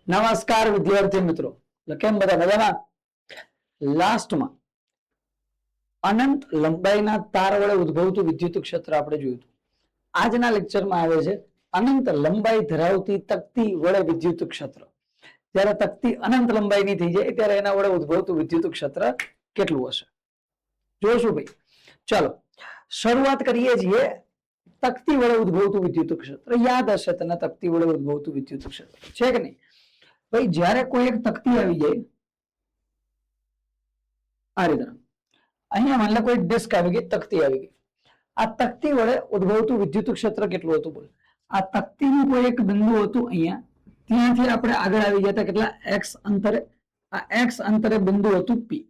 નમસ્કાર વિદ્યાર્થી મિત્રો, કેમ બધા મજામાં? લાસ્ટમાં અનંત લંબાઈના તાર વડે ઉદ્ભવતું વિદ્યુત ક્ષેત્ર આપણે જોયું હતું. આજના લેક્ચરમાં આવે છે અનંત લંબાઈ ધરાવતી તકતી વડે વિદ્યુત ક્ષેત્ર. જ્યારે તકતી અનંત લંબાઈની થઈ જાય ત્યારે એના વડે ઉદ્ભવતું વિદ્યુત ક્ષેત્ર કેટલું હશે જોઈશું ભાઈ. ચાલો શરૂઆત કરીએ છીએ. તકતી વડે ઉદ્ભવતું વિદ્યુત ક્ષેત્ર યાદ હશે તને? તકતી વડે ઉદ્ભવતું વિદ્યુત ક્ષેત્ર છે કે નહીં ભાઈ? જ્યારે કોઈ એક તકતી આવી જાય આ રીતે, અહીંયા માની લો કોઈ ડિસ્ક આવી ગઈ, તકતી આવી ગઈ. આ તકતી વડે ઉદ્ભવતું વિદ્યુત ક્ષેત્ર કેટલું હતું બોલ? આ તકતીનું કોઈ એક બિંદુ હતું અહીંયા, ત્યાંથી આપણે આગળ આવી ગયા હતા કેટલા x અંતરે. આ x અંતરે બિંદુ હતું p.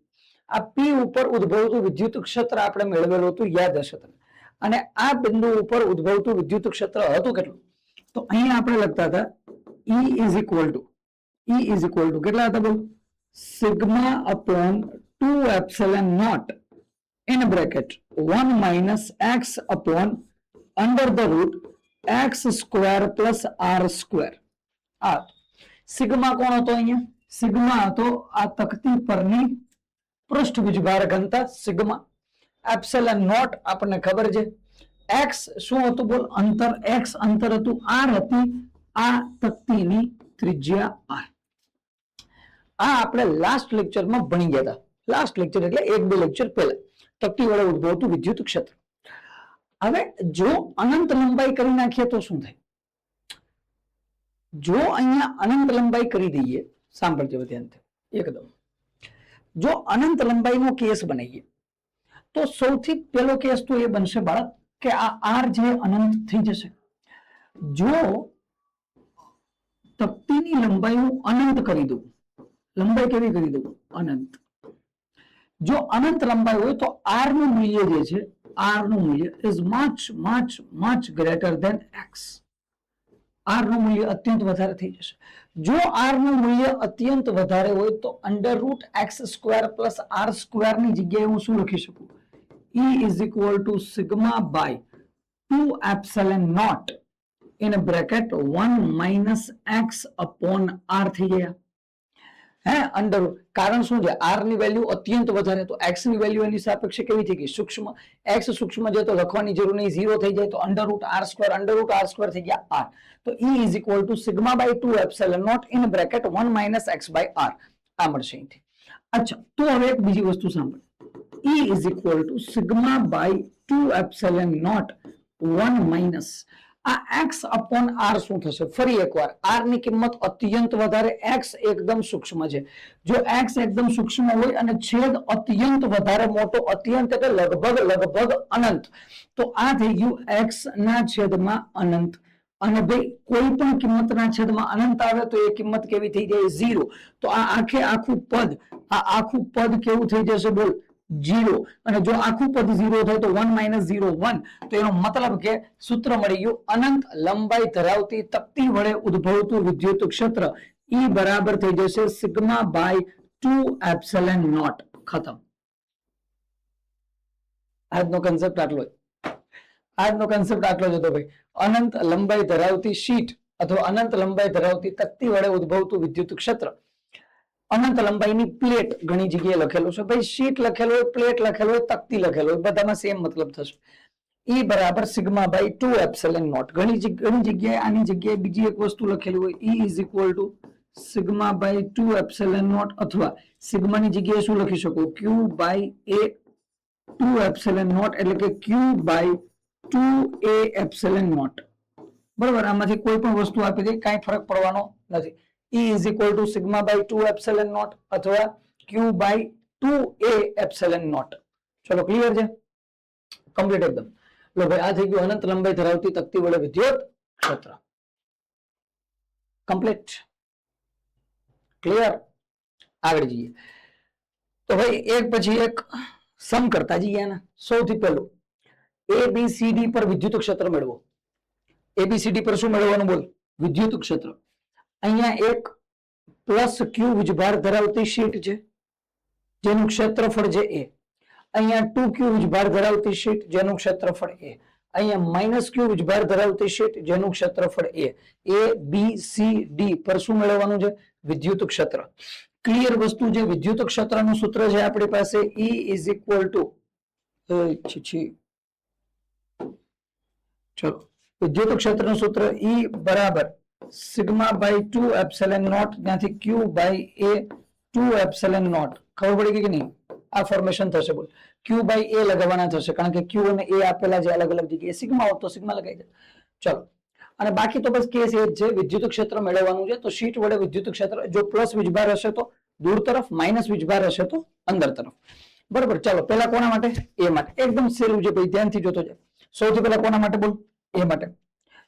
આ p ઉપર ઉદ્ભવતું વિદ્યુત ક્ષેત્ર આપણે મેળવેલું હતું, યાદ હશે તમને. અને આ બિંદુ ઉપર ઉદ્ભવતું વિદ્યુત ક્ષેત્ર હતું કેટલું? તો અહીંયા આપણે લખતા હતા E is equal to કેટલા હતા બોલ? Sigma upon 2 epsilon naught in bracket 1 minus x upon under the root x square plus r square. આ સિગ્મા કોણ હતો અહીંયા? સિગ્મા હતો આ તકતી પરની પૃષ્ઠવીજભાર ઘનતા સિગ્મા. એપ્સિલોન નોટ આપણને ખબર છે. x શું હતું બોલ? અંતર. x અંતર હતું, r હતી આ તકતીની ત્રિજ્યા r. આ આપણે લાસ્ટ લેક્ચરમાં ભણી ગયા હતા. લાસ્ટ લેક્ચર એટલે 1-2 લેક્ચર પહેલા તકતી વડે ઉદ્ભવતું વિદ્યુત ક્ષેત્ર. હવે જો અનંત લંબાઈ કરી નાખીએ તો શું થાય? જો અહીંયા અનંત લંબાઈ કરી દઈએ, સાંભળજો ધ્યાનથી એકદમ. જો અનંત લંબાઈનો કેસ બનાવીએ તો સૌથી પહેલો કેસ તો એ બનશે બાળક કે આ r જે અનંત થઈ જશે. જો તકતીની લંબાઈ હું અનંત કરી દઉં, લંબાઈ કેવી કરી દઉં? અનંત. જો અનંત લંબાઈ હોય તો r નું મૂલ્ય જે છે, r નું મૂલ્ય is much greater than x. r નું મૂલ્ય અત્યંત વધારે થઈ જશે. જો r નું મૂલ્ય અત્યંત વધારે હોય તો under route x square plus r square ની જગ્યાએ હું શું લખી શકું? E is equal to sigma by 2 epsilon naught in bracket 1 minus x upon r થઈ ગયા. હે અંડર. કારણ શું છે? r ની વેલ્યુ અત્યંત વધારે તો x ની વેલ્યુ એની સાપેક્ષે કેવી થઈ ગઈ? સૂક્ષ્મ. x સૂક્ષ્મ છે તો લખવાની જરૂર નહીં, 0 થઈ જાય તો અંડર રૂટ r સ્ક્વેર થઈ ગયા r. તો E is equal to sigma by 2 epsilon naught in bracket 1 minus x by r. આ મળશે અહીંથી. અચ્છા, તો હવે એક બીજી વસ્તુ સાંભળ. E is equal to sigma by 2 epsilon naught 1 minus આ x upon r શું થશે? ફરી એકવાર r ની કિંમત અત્યંત વધારે, x એકદમ સૂક્ષ્મ છે. જો x એકદમ સૂક્ષ્મ હોય અને છેદ અત્યંત વધારે મોટો, અત્યંત એટલે લગભગ અનંત, તો આ થઈ ગયું x ના છેદમાં અનંત. અને ભાઈ કોઈ પણ કિંમતના છેદમાં અનંત આવે તો એ કિંમત કેવી થઈ જાય? 0. તો આ આખું પદ કેવું થઈ જશે બોલ? 0. અને જો આખું પદ 0 થાય તો 1 minus 0 1. તો એનો મતલબ કે સૂત્ર મળી ગયું. અનંત લંબાઈ ધરાવતી તકતી વડે ઉદ્ભવતું વિદ્યુત ક્ષેત્ર E બરાબર થઈ જશે સિગ્મા બાય 2 એપ્સિલોન નોટ. ખતમ. આજનો કન્સેપ્ટ આટલો જ હતો ભાઈ. અનંત લંબાઈ ધરાવતી શીટ અથવા અનંત લંબાઈ ધરાવતી તકતી વડે ઉદ્ભવતું વિદ્યુત ક્ષેત્ર. અનંત લંબાઈની પ્લેટ ઘણી જગ્યાએ લખેલું છે ભાઈ. શીટ લખેલો હોય, પ્લેટ લખેલો હોય, તકતી લખેલો હોય, બધામાં સેમ મતલબ થશે. E બરાબર સિગ્મા બાય 2 એપ્સિલોન નોટ. ઘણી જગ્યાએ આની જગ્યાએ બીજી એક વસ્તુ લખેલી હોય, E is equal to sigma by 2 epsilon naught, અથવા સિગ્માની જગ્યાએ શું લખી શકો? Q by a 2 epsilon naught, એટલે કે Q by 2a epsilon not. બરોબર, આમાંથી કોઈ પણ વસ્તુ આપી દે, કાંઈ ફરક પડવાનો નથી. E is equal to sigma by 2 epsilon naught અથવા Q by 2a epsilon naught. ચલો ક્લિયર છે? કમ્પ્લીટ એકદમ. લો ભાઈ, આ થઈ ગયું અનંત લંબાઈ ધરાવતી તકતી વડે વિદ્યુત ક્ષેત્ર. કમ્પ્લીટ. ક્લિયર? આગળ જઈએ તો ભાઈ એક પછી એક સમ કરતા જઈએ. આના સૌથી પહેલું ABCD પર વિદ્યુત ક્ષેત્ર મેળવો. ABCD પર શું મેળવવાનું બોલ? વિદ્યુત ક્ષેત્ર. અહીંયા એક પ્લસ ક્યુ વીજભાર ધરાવતી શીટ છે જેનું ક્ષેત્રફળ છે a. અહીંયા 2q વીજભાર ધરાવતી શીટ જેનું ક્ષેત્રફળ a. અહીંયા માઇનસ ક્યુ વીજભાર ધરાવતી શીટ જેનું ક્ષેત્રફળ એ બી સી ડી પર શું મેળવવાનું છે? વિદ્યુત ક્ષેત્ર. ક્લિયર વસ્તુ છે. વિદ્યુત ક્ષેત્રનું સૂત્ર છે આપણી પાસે E ઇઝ ઇક્વલ ટુ ચલો વિદ્યુત ક્ષેત્રનું સૂત્ર E બરાબર સિગ્મા બાય 2 એપ્સિલોન નોટ ત્યાંથી Q by A 2 epsilon naught. ખબર પડી ગઈ કે નહીં? આ ફોર્મેશન થશે. બોલ Q બાય A લગાવવાના થશે કારણ કે Q અને A આપેલા છે અલગ અલગ જગ્યાએ. સિગ્મા હોત તો સિગ્મા લગાવી દે. ચલો અને બાકી તો બસ કેસ એ જ છે. વિદ્યુત ક્ષેત્ર મેળવવાનું છે તો શીટ વડે વિદ્યુત ક્ષેત્ર જો પ્લસ વીજભાર હશે તો દૂર તરફ, માઇનસ વીજભાર હશે તો અંદર તરફ. બરોબર. ચાલો પહેલા કોના માટે? એ માટે. એકદમ સહેલું છે ભાઈ, ધ્યાનથી જોતો જાય. સૌથી પહેલા કોના માટે બોલ? એ માટે.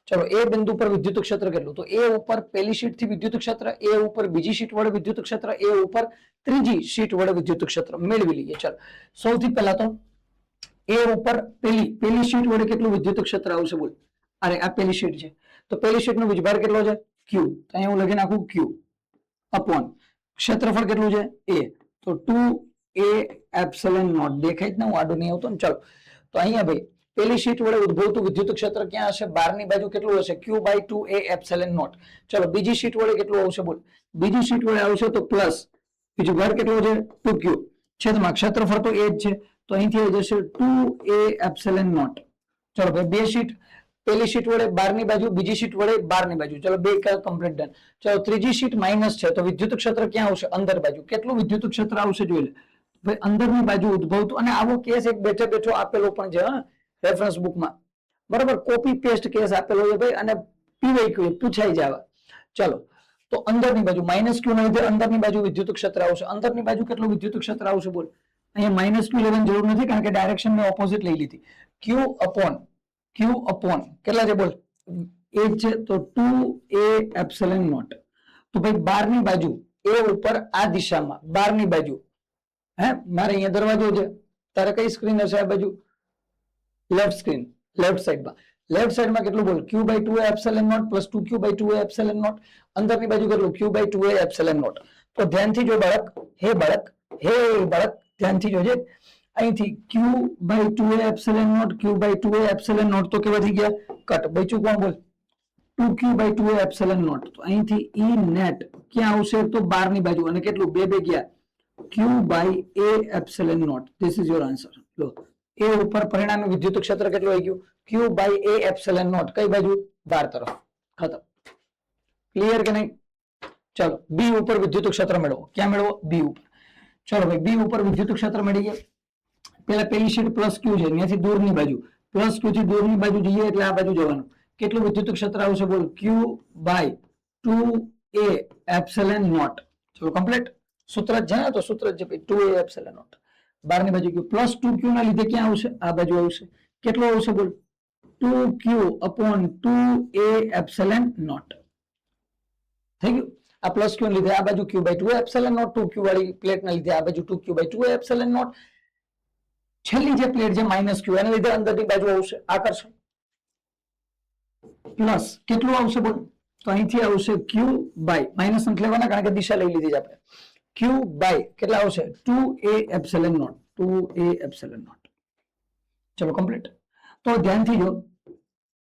ચલો એ બિંદુ પર વિદ્યુત ક્ષેત્ર કેટલું? તો એ ઉપર પહેલી શીટ થી વિદ્યુત ક્ષેત્ર, એ ઉપર બીજી શીટ વડે વિદ્યુત ક્ષેત્ર, એ ઉપર ત્રીજી શીટ વડે વિદ્યુત ક્ષેત્ર મેળવી લઈએ. ચાલો સૌથી પહેલા તો એ ઉપર પેલી શીટ વડે કેટલું વિદ્યુત ક્ષેત્ર આવશે? બોલ. અરે આ પેલી શીટ છે તો પેલી શીટ નો વીજભાર કેટલો છે? Q. તો અહીંયા હું લખી નાખું Q અપોન ક્ષેત્રફળ કેટલું છે? A. તો 2A એપ્સિલોન નોટ. દેખાય જ ને, હું આડો નહીં આવતો ને. ચલો તો અહીંયા ભાઈ પેલી શીટ વડે ઉદ્ભવતું વિદ્યુત ક્ષેત્ર ક્યાં હશે? બહારની બાજુ કેટલું હશે? Q by 2A epsilon naught. ચલો બીજી શીટ વડે કેટલું આવશે? બોલ. બીજી શીટ વડે આવશે તો પ્લસ વીજભાર કેટલો છે? 2Q છેદમાં ક્ષેત્રફળ તો એ જ છે તો અહીંથી આવી જશે 2A એપ્સિલોન નોટ. ચલો ભાઈ બે શીટ, પેલી શીટ વડે બહારની બાજુ, બીજી શીટ વડે બહારની બાજુ. ચલો બે કમ્પ્લીટ ડન. ચલો ત્રીજી શીટ માઇનસ છે તો વિદ્યુત ક્ષેત્ર ક્યાં આવશે? અંદર બાજુ. કેટલું વિદ્યુત ક્ષેત્ર આવશે જોઈ લે ભાઈ. અંદરની બાજુ ઉદ્ભવતું. અને આવો કેસ એક બેઠે બેઠો આપેલો પણ છે રેફરન્સ બુકમાં. બરાબર. કોપી પેસ્ટ કેસ આપેલો છે ભાઈ અને પીવાય પૂછાઈ જાય. ચલો તો અંદરની બાજુ માઇનસ ક્યુ ના લીધે અંદરની બાજુ વિદ્યુત ક્ષેત્ર આવશે. અંદરની બાજુ કેટલું વિદ્યુત ક્ષેત્ર આવશે? બોલ. અહીંયા માઇનસ ક્યુ લેવાની જરૂર નથી કારણ કે ડાયરેક્શન મેં ઓપોઝિટ લઈ લીધી. Q અપોન કેટલા છે? બોલ. એ છે તો 2A એપ્સિલોન નોટ. તો ભાઈ બહારની બાજુ એ ઉપર આ દિશામાં બહારની બાજુ મારે અહીંયા દરવાજો છે, તારે કઈ સ્ક્રીન હશે? આ બાજુ લેફ્ટ સ્ક્રીન, લેફ્ટ સાઈડમાં. લેફ્ટ સાઈડમાં કેટલું? બોલ. Q by 2A epsilon naught plus 2Q by 2A epsilon naught. અંદરની બાજુ કેટલું? Q by 2A epsilon naught. તો ધ્યાનથી જો બાળક, હે બાળક, ધ્યાનથી જોજે. અહીંથી Q by 2A epsilon naught, Q by 2A epsilon naught તો કેવા થઈ ગયા? કટ. બચ્યું કોણ? બોલ. 2Q by 2A epsilon naught. તો અહીંથી E નેટ ક્યાં આવશે? તો બહારની બાજુ. અને કેટલું? બે ગયા Q by A epsilon naught. This is your answer. લો એ ઉપર પરિણામી વિદ્યુત ક્ષેત્ર કેટલું આવી ગયું? Q by A epsilon naught. કઈ બાજુ? બહાર તરફ. ખતમ. ક્લિયર કે નહીં? ચલો બી ઉપર વિદ્યુત ક્ષેત્ર મેળવો. ક્યાં મેળવો? બી ઉપર. ચલો ભાઈ બી ઉપર વિદ્યુત ક્ષેત્ર મેળવી ગયા. પેલા પેલી શીટ પ્લસ ક્યુ છે, ત્યાંથી દૂરની બાજુ પ્લસ ક્યુ થી દૂરની બાજુ જઈએ એટલે આ બાજુ જવાનું. કેટલું વિદ્યુત ક્ષેત્ર આવશે? બોલ. Q by 2A epsilon naught. ચલો કમ્પ્લીટ. સૂત્ર જ છે ને, તો સૂત્ર જ છે 2A એપ્સિલોન નોટ. બહારની બાજુ Q પ્લસ 2Q ના લીધે ક્યાં આવશે? આ બાજુ આવશે. કેટલું આવશે? બોલ. 2Q upon 2A epsilon naught. થઈ ગયું. આ પ્લસ ક્યુ લીધે આ બાજુ Q by 2A epsilon naught. 2Q વાળી પ્લેટ ના લીધે આ બાજુ 2Q by 2A epsilon not. છેલ્લી જે પ્લેટ છે માઇનસ ક્યુ એના લીધે અંદરની બાજુ આવશે આકર્ષણ. પ્લસ કેટલું આવશે? બોલ. તો અહીંથી આવશે Q બાય માઇનસ નથી લેવાના કારણ કે દિશા લઈ લીધી છે આપણે. Q બાય કેટલા આવશે? 2A epsilon naught. 2A epsilon naught. ચલો કમ્પ્લીટ. તો ધ્યાનથી જો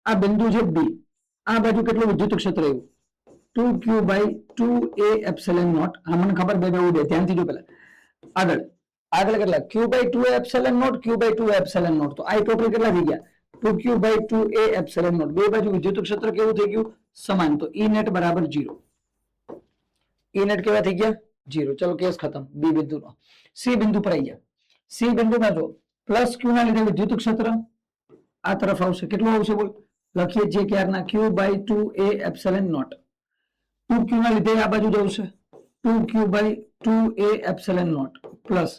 આ બિંદુ છે B, આ બાજુ કેટલું વિદ્યુત ક્ષેત્ર આવ્યું? 2Q by 2A epsilon naught. આ મને ખબર બે ઉડે. ધ્યાનથી જો પેલા આગળ કેટલા? Q by 2A epsilon naught, Q by 2A epsilon naught. તો આ ટોટલ કેટલા થઈ ગયા? 2Q by 2A epsilon not. બે બાજુ વિદ્યુત ક્ષેત્ર કેવું થઈ ગયું? સમાન. તો E નેટ બરાબર 0. E નેટ કેવા થઈ ગયા? 0. ચલો કેસ ખતમ. બી બિંદુનો. સી બિંદુ પર આવી ગયા. સી બિંદુમાં જો પ્લસ Q ના લીધે વિદ્યુત ક્ષેત્ર આ તરફ આવશે. કેટલું આવશે? બોલ. લખીએ છીએ ક્યારના Q by 2A epsilon naught. 2Q ના લીધે આ બાજુ જશે 2Q by 2A epsilon naught plus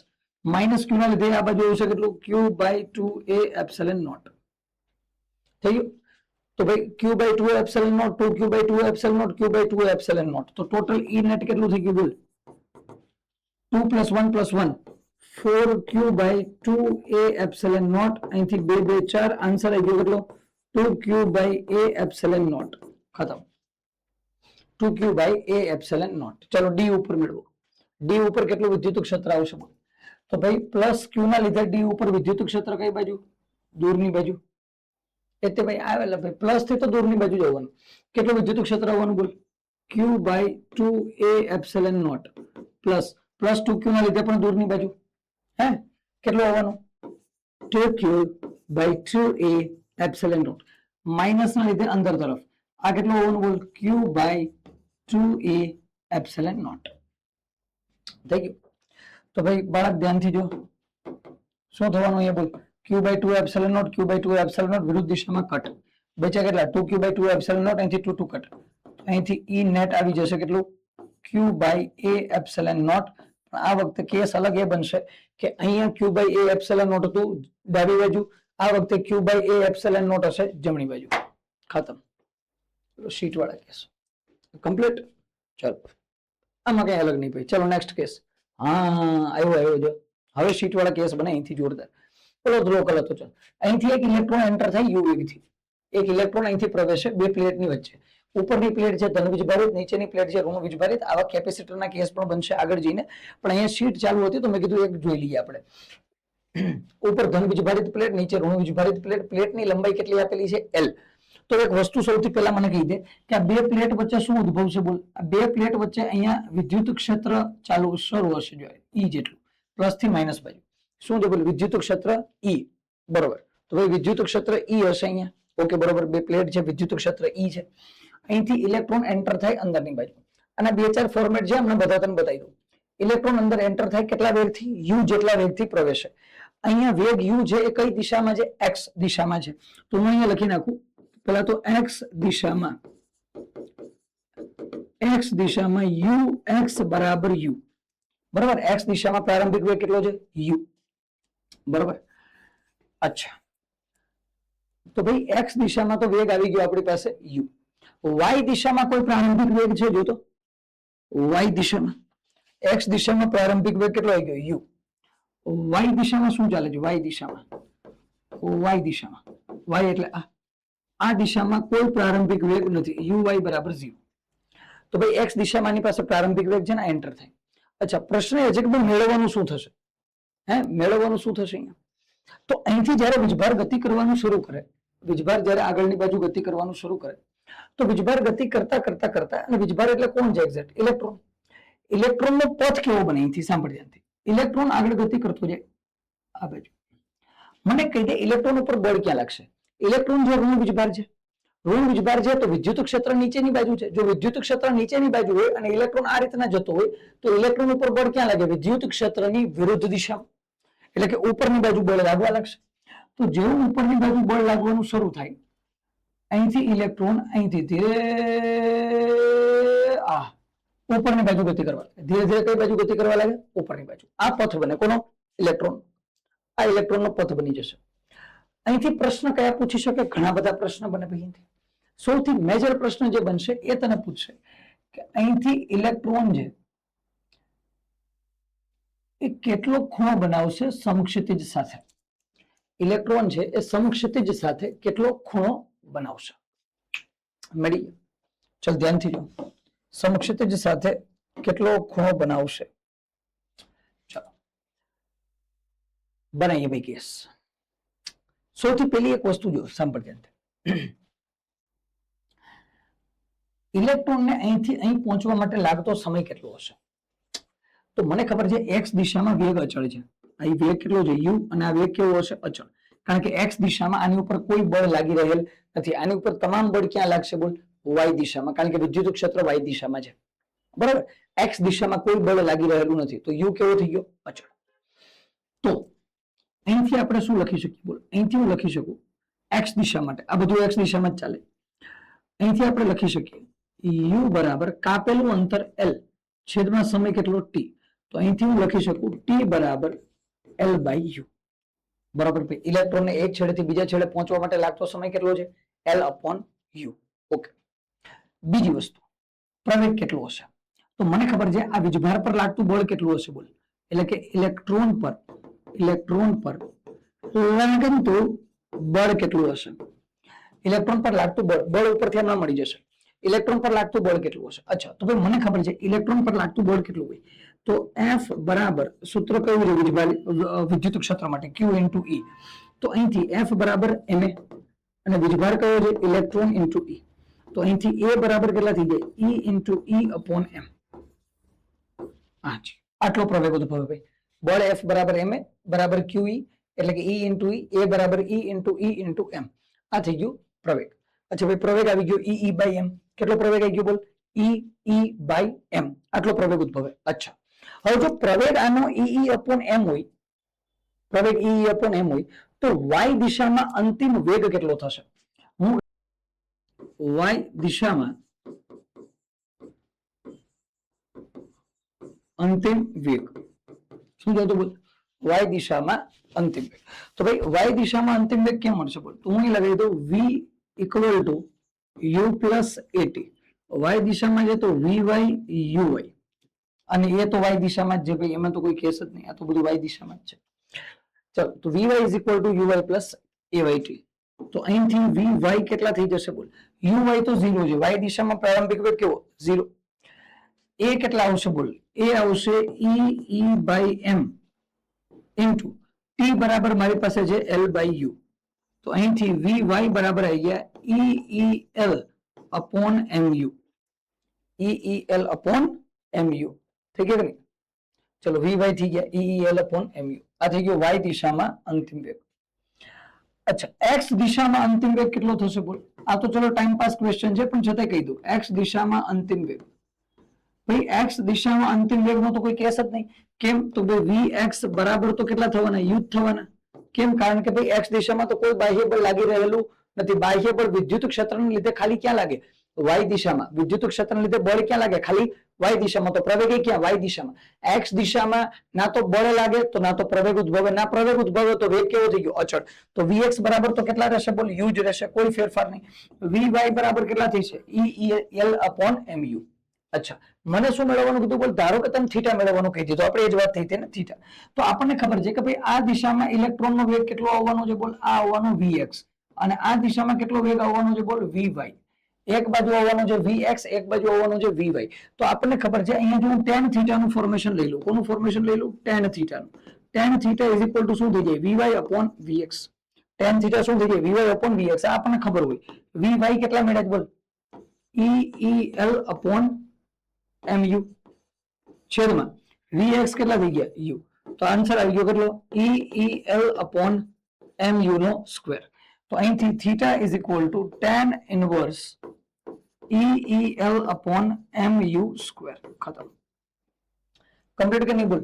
minus Q ના લીધે આ બાજુ આવશે કેટલું? Q by 2A epsilon naught. થઈ ગયું. તો ભાઈ Q by 2A epsilon naught, 2Q by 2A epsilon naught, Q by 2A epsilon naught. તો ટોટલ E નેટ કેટલું થઈ ગયું? બોલ. 2 + 1 + 1 4Q by 2A epsilon not. અહીંથી 2 2 4 આન્સર આવી ગયો કેટલો? 2Q by A epsilon naught. ખતમ. 2Q by A epsilon naught. ચલો ડી ઉપર મેળવો. ડી ઉપર કેટલું વિદ્યુત ક્ષેત્ર આવશે? તો ભાઈ પ્લસ Q ના લીધે ડી ઉપર વિદ્યુત ક્ષેત્ર કઈ બાજુ? દૂરની બાજુ. એટલે ભાઈ આવેલા ભાઈ પ્લસ થી તો દૂરની બાજુ જવાનું. કેટલું વિદ્યુત ક્ષેત્ર આવવાનું બોલ? Q by 2a epsilon naught plus 2q ના લીધે પણ દૂરની બાજુ હે કેટલું આવવાનું? 2q by 2a epsilon naught minus ના લીધે અંદર તરફ આ કેટલું આવવાનું બોલ? Q by 2a epsilon naught. થઈ ગયું. તો ભાઈ બાળક ધ્યાનથી જો શું થવાનું અહીંયા બોલ? Q by 2 epsilon naught, Q by 2 epsilon naught વિરુદ્ધ દિશામાં કટ. બચ્યા કેટલા? 2q by 2 epsilon naught, અહીંથી 2 કટ. અહીંથી E net આવી જશે કેટલું? Q by a epsilon naught. આ વખતે કેસ અલગ એ બનશે કે અહીંયા Q by a epsilon naught હતું ડાબી બાજુ, આ વખતે Q by a epsilon naught હશે જમણી બાજુ. ખતમ. શીટ વાળા કેસ કમ્પ્લીટ. ચાલો આમાં કઈ અલગ નહીં ભાઈ. ચલો નેક્સ્ટ કેસ. હા આવ્યો જો. હવે શીટ વાળા કેસ બને અહીંથી જોરદાર. પેલો લોકલ હતો. ચાલો અહીંથી એક ઇલેક્ટ્રોન એન્ટર થાય યુ વેગથી. એક ઇલેક્ટ્રોન અહીંથી પ્રવેશે બે પ્લેટની વચ્ચે. ઉપરની પ્લેટ છે ધન વીજભારિત, નીચેની પ્લેટ છે ઋણ વીજભારિત. આવા કેપેસિટરના કેસ પણ બનશે આગળ જઈને, પણ અહીંયા શીટ ચાલુ હતી તો મેં કીધું એક જોઈ લઈએ આપણે. ઉપર ધન વીજભારિત પ્લેટ, નીચે ઋણ વીજભારિત પ્લેટ. પ્લેટની લંબાઈ કેટલી આપેલી છે? L. તો એક વસ્તુ સૌથી પહેલા મને કહી દે કે આ બે પ્લેટ વચ્ચે શું ઉદ્ભવશે બોલ? આ બે પ્લેટ વચ્ચે અહીંયા વિદ્યુત ક્ષેત્ર ચાલુ શરૂ હશે જો E જેટલું, પ્લસ થી માઇનસ બાજુ. શું છે બોલ? વિદ્યુત ક્ષેત્ર E. બરોબર. તો ભાઈ વિદ્યુત ક્ષેત્ર E હશે અહીંયા. ઓકે બરોબર. બે પ્લેટ છે, વિદ્યુત ક્ષેત્ર E છે. અહીંથી ઇલેક્ટ્રોન એન્ટર થાય અંદરની બાજુ. અને બે ચાર ફોર્મેટ છે હમણાં બધા તને બતાવી દઉં. ઇલેક્ટ્રોન અંદર એન્ટર થાય કેટલા વેગથી? U જેટલા વેગથી પ્રવેશે. અહીંયા વેગ U છે એ કઈ દિશામાં છે? X દિશામાં છે. તો હું અહીંયા લખી નાખું પેલા તો X દિશામાં UX બરાબર U. બરાબર. X દિશામાં પ્રારંભિક વેગ કેટલો છે? U. બરાબર. અચ્છા તો ભાઈ X દિશામાં તો વેગ આવી ગયો આપણી પાસે U. Y દિશામાં કોઈ પ્રારંભિક વેગ છે? જો તો Y દિશામાં X દિશામાં પ્રારંભિક વેગ કેટલો આવી ગયો? U. Y દિશામાં શું ચાલે છે? Y દિશામાં Y એટલે આ દિશામાં કોઈ પ્રારંભિક વેગ નથી. uy બરાબર 0. તો ભાઈ X દિશામાં પાસે પ્રારંભિક વેગ છે ને એન્ટર થાય. અચ્છા પ્રશ્ન એ છે કે ભાઈ મેળવવાનું શું થશે? મેળવવાનું શું થશે અહીંયા? તો અહીંથી જ્યારે વીજભાર ગતિ કરવાનું શરૂ કરે, વીજભાર જ્યારે આગળની બાજુ ગતિ કરવાનું શરૂ કરે તો વીજભાર ગતિ કરતા અને વીજભાર એટલે કોણ છે? Exact electron. ઇલેક્ટ્રોનનો પથ કેવો બને? અહીંથી સાંભળ ધ્યાનથી. ઇલેક્ટ્રોન આગળ ગતિ કરતો જાય આ બાજુ. મને કહી દે ઇલેક્ટ્રોન ઉપર બળ ક્યાં લાગશે? ઇલેક્ટ્રોન જો ઋણ વીજભાર છે, તો વિદ્યુત ક્ષેત્ર નીચેની બાજુ છે. જો વિદ્યુત ક્ષેત્ર નીચેની બાજુ હોય અને ઇલેક્ટ્રોન આ રીતના જતો હોય તો ઇલેક્ટ્રોન ઉપર બળ ક્યાં લાગે? વિદ્યુત ક્ષેત્રની વિરુદ્ધ દિશામાં, એટલે કે ઉપરની બાજુ બળ લાગવા લાગશે. તો જેવું ઉપરની બાજુ બળ લાગવાનું શરૂ થાય અહીંથી ઇલેક્ટ્રોન અહીંથી ધીરે ઉપરની બાજુ ગતિ કરવા લાગે. ધીરે ધીરે કઈ બાજુ ગતિ કરવા લાગે? ઉપરની બાજુ. આ પથ બને કોનો? ઇલેક્ટ્રોન. આ ઇલેક્ટ્રોનનો પથ બની જશે. અહીંથી પ્રશ્ન કયા પૂછી શકે? ઘણા બધા પ્રશ્ન બને ભાઈ. સૌથી મેજર પ્રશ્ન જે બનશે એ તને પૂછશે કે અહીંથી ઇલેક્ટ્રોન છે એ કેટલો ખૂણો બનાવશે સમક્ષિતિજ સાથે? ઇલેક્ટ્રોન છે એ સમક્ષિતિજ સાથે કેટલો ખૂણો બનાવશે? મળી. ચલ ધ્યાનથી જો. સમક્ષિતિજ સાથે કેટલો ખૂણો બનાવશે? ચલો બનાવીએ ભાઈ કેસ. સૌથી પહેલી એક વસ્તુ જો સાંભળ ધ્યાનથી. ઇલેક્ટ્રોનને અહીંથી અહીં પહોંચવા માટે લાગતો સમય કેટલો હશે? તો મને ખબર છે X દિશામાં વેગ અચળ છે. અહીં વેગ કેટલો છે? U. અને આ વેગ કેવો હશે? અચળ. કારણ કે X દિશામાં આની ઉપર કોઈ બળ લાગી રહેલ નથી. આની ઉપર તમામ બળ ક્યાં લાગશે બોલ? Y દિશામાં. કારણ કે વિદ્યુત ક્ષેત્ર Y દિશામાં છે. બરાબર. X દિશામાં કોઈ બળ લાગી રહેલું નથી. તો U કેવો થઈ ગયો? અચળ. તો અહીંથી આપણે શું લખી શકીએ બોલ? અહીંથી હું લખી શકું X દિશા માટે, આ બધું X દિશામાં જ ચાલે. અહીંથી આપણે લખી શકીએ U બરાબર કાપેલું અંતર L છેદમાં સમય કેટલો? T. તો અહીંથી હું લખી શકું T બરાબર L by U. બરાબર. ઇલેક્ટ્રોનને એક છેડેથી બીજા છેડે પહોંચવા માટે લાગતો સમય કેટલો છે? L upon U. ઓકે. બીજી વસ્તુ પ્રવેગ કેટલો હશે? તો મને ખબર છે આ વીજભાર પર લાગતું બળ કેટલું હશે બોલ? એટલે કે ઇલેક્ટ્રોન પર લાગતું બળ કેટલું હશે? ઇલેક્ટ્રોન પર લાગતું બળ ઉપરથી હમણાં મળી જશે. ઇલેક્ટ્રોન પર લાગતું બળ કેટલું હશે? અચ્છા તો ભાઈ મને ખબર છે ઇલેક્ટ્રોન પર લાગતું બળ કેટલું હોય. તો F બરાબર સૂત્ર કયું છે વીજભાર વિદ્યુત ક્ષેત્ર માટે? Q into E. તો અહીંથી F બરાબર ma. અને વીજભાર કયો છે? Electron into E. તો અહીંથી A બરાબર કેટલા થઈ જાય? E into E upon M. આટલો પ્રવેગ ઉદ્ભવે ભાઈ. બળ F બરાબર ma બરાબર QE એટલે કે E ઇન્ટુ E, A બરાબર E ઇન્ટુ M. આ થઈ ગયું પ્રવેગ. અચ્છા ભાઈ, પ્રવેગ આવી ગયો E બાય M. કેટલો પ્રવેગ આવી ગયો બોલ? E by M. આટલો પ્રવેગ ઉદ્ભવે. અચ્છા, હવે જો પ્રવેગ આનો E અપોન M હોય, પ્રવેગ E અપોન M હોય, તો y દિશામાં અંતિમ વેગ કેટલો થશે? હું y દિશામાં અંતિમ વેગ શું કહેતો બોલ? y દિશામાં અંતિમ વેગ. તો ભાઈ y દિશામાં અંતિમ વેગ કેમ મળશે બોલ? તો હું લગાવી દઉં v equal to u plus at. y દિશામાં છે તો vy uy, અને એ તો y દિશામાં જ છે ભાઈ, એમાં તો કોઈ કેસ જ નહીં, આ તો બધું y દિશામાં જ છે. ચલો, તો vy is equal two uy plus ayt. તો અહીંથી vy કેટલા થઈ જશે બોલ? uy તો 0 છે, y દિશામાં પ્રારંભિક વેગ કેવો? 0. a કેટલા આવશે બોલ? a આવશે e by m into t બરાબર મારી પાસે છે l બાય u. તો અહીંથી vy બરાબર આવી ગયા eel upon mu. eel upon mu થઈ ગયું કે નહીં? ચલો, vy થઈ ગયા eel અપોન mu. આ થઈ ગયો y દિશામાં અંતિમ વેગ. અચ્છા, x દિશામાં અંતિમ વેગ કેટલો થશે બોલ? આ તો ચલો ટાઈમ પાસ ક્વેશ્ચન છે, પણ છતાંય કહી દઉં. x દિશામાં અંતિમ વેગ, ભાઈ x દિશામાં અંતિમ વેગનો તો કોઈ કેસ જ નહીં. કેમ? તો ભાઈ vx બરાબર તો કેટલા થવાના? u થવાના. કેમ? કારણ કે ભાઈ x દિશામાં તો કોઈ બાહ્ય બળ લાગી રહેલું નથી. બાહ્ય બળ વિદ્યુત ક્ષેત્રને લીધે ખાલી ક્યાં લાગે? y દિશામાં. વિદ્યુત ક્ષેત્રને લીધે બળ ક્યાં લાગે? ખાલી y દિશામાં. તો પ્રવેગ ક્યાં? y દિશામાં. x દિશામાં ના તો બળ લાગે તો ના તો પ્રવેગ ઉદ્ભવે. ના પ્રવેગ ઉદ્ભવે તો વેગ કેવો થઈ ગયો? અચળ. તો vx બરાબર તો કેટલા રહેશે બોલ? u જ રહેશે, કોઈ ફેરફાર નહીં. vy બરાબર કેટલા થઈ છે? eel upon mu. અચ્છા, મને શું મેળવવાનું કીધું બોલ? ધારો કે તમે થીટા મેળવવાનું કહી દીધું, આપણે એ જ વાત થઈ હતી ને, થીટા. તો આપણને ખબર છે કે ભાઈ આ દિશામાં ઇલેક્ટ્રોનનો વેગ કેટલો આવવાનો છે બોલ? આ આવવાનો vx. અને આ દિશામાં કેટલો વેગ આવવાનો છે બોલ? vy. એક બાજુ આવવાનો છે vx, એક બાજુ આવવાનો છે vy. તો આપણને ખબર છે અહીંયા જો હું tan થીટા નું ફોર્મેશન લઈ લઉં. કોનું ફોર્મેશન લઈ લઉં? tan થીટા નું. tan theta is equal two શું થઈ જાય? vy upon vx. tan theta શું થઈ જાય? vy upon vx. આ આપણને ખબર હોય. vy કેટલા મળ્યા બોલ? eel અપોન mu છેદમાં vx કેટલા થઈ ગયા? u. તો આન્સર આવી ગયો કેટલો? eel અપોન mu નો સ્ક્વેર. તો અહીંથી theta is equal two tan inverse eel upon mu square. ખતમ. કમ્પ્લીટ કે નહીં બોલ?